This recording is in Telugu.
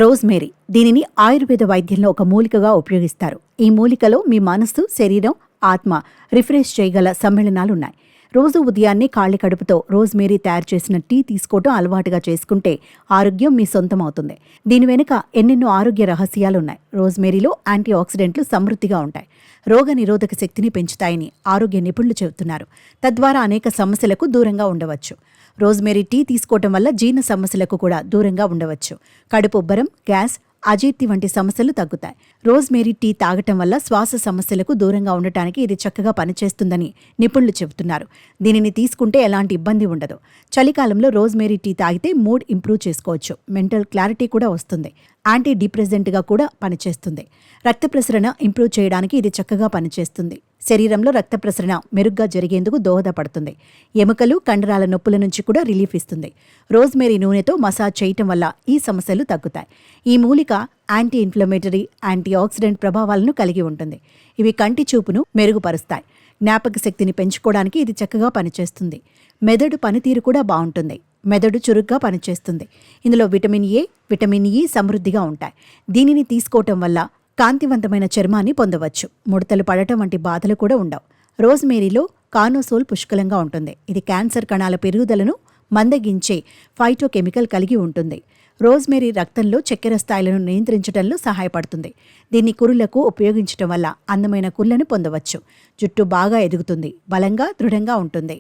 రోజ్మేరీ దీనిని ఆయుర్వేద వైద్యంలో ఒక మూలికగా ఉపయోగిస్తారు. ఈ మూలికలో మీ మనస్సు, శరీరం, ఆత్మ రిఫ్రెష్ చేయగల సమ్మేళనాలున్నాయి. రోజు ఉదయాన్నే ఖాళీ కడుపుతో రోజ్మేరీ తయారు చేసిన టీ తీసుకోవటం అలవాటుగా చేసుకుంటే ఆరోగ్యం మీ సొంతం అవుతుంది. దీని వెనుక ఎన్నెన్నో ఆరోగ్య రహస్యాలున్నాయి. రోజ్మేరీలో యాంటీ ఆక్సిడెంట్లు సమృద్ధిగా ఉంటాయి. రోగ నిరోధక శక్తిని పెంచుతాయని ఆరోగ్య నిపుణులు చెబుతున్నారు. తద్వారా అనేక సమస్యలకు దూరంగా ఉండవచ్చు. రోజ్మేరీ టీ తీసుకోవటం వల్ల జీర్ణ సమస్యలకు కూడా దూరంగా ఉండవచ్చు. కడుపు ఉబ్బరం, గ్యాస్, అజీర్తి వంటి సమస్యలు తగ్గుతాయి. రోజ్మేరీ టీ తాగటం వల్ల శ్వాస సమస్యలకు దూరంగా ఉండటానికి ఇది చక్కగా పనిచేస్తుందని నిపుణులు చెబుతున్నారు. దీనిని తీసుకుంటే ఎలాంటి ఇబ్బంది ఉండదు. చలికాలంలో రోజ్మేరీ టీ తాగితే మూడ్ ఇంప్రూవ్ చేసుకోవచ్చు. మెంటల్ క్లారిటీ కూడా వస్తుంది. యాంటీ డిప్రెసెంట్గా కూడా పనిచేస్తుంది. రక్త ప్రసరణ ఇంప్రూవ్ చేయడానికి ఇది చక్కగా పనిచేస్తుంది. శరీరంలో రక్త ప్రసరణ మెరుగ్గా జరిగేందుకు దోహదపడుతుంది. ఎముకలు, కండరాల నొప్పుల నుంచి కూడా రిలీఫ్ ఇస్తుంది. రోజ్మేరీ నూనెతో మసాజ్ చేయటం వల్ల ఈ సమస్యలు తగ్గుతాయి. ఈ మూలిక యాంటీ ఇన్ఫ్లమేటరీ, యాంటీ ఆక్సిడెంట్ ప్రభావాలను కలిగి ఉంటుంది. ఇవి కంటి చూపును మెరుగుపరుస్తాయి. జ్ఞాపక శక్తిని పెంచుకోవడానికి ఇది చక్కగా పనిచేస్తుంది. మెదడు పనితీరు కూడా బాగుంటుంది. మెదడు చురుగ్గా పనిచేస్తుంది. ఇందులో విటమిన్ ఏ, విటమిన్ ఇ సమృద్ధిగా ఉంటాయి. దీనిని తీసుకోవటం వల్ల కాంతివంతమైన చర్మాన్ని పొందవచ్చు. ముడతలు పడటం వంటి బాధలు కూడా ఉండవు. రోజ్మేరీలో కార్నోసోల్ పుష్కలంగా ఉంటుంది. ఇది క్యాన్సర్ కణాల పెరుగుదలను మందగించే ఫైటోకెమికల్ కలిగి ఉంటుంది. రోజ్మేరీ రక్తంలో చక్కెర స్థాయిలను నియంత్రించడంలో సహాయపడుతుంది. దీన్ని కురులకు ఉపయోగించడం వల్ల అందమైన కురులను పొందవచ్చు. జుట్టు బాగా ఎదుగుతుంది, బలంగా, దృఢంగా ఉంటుంది.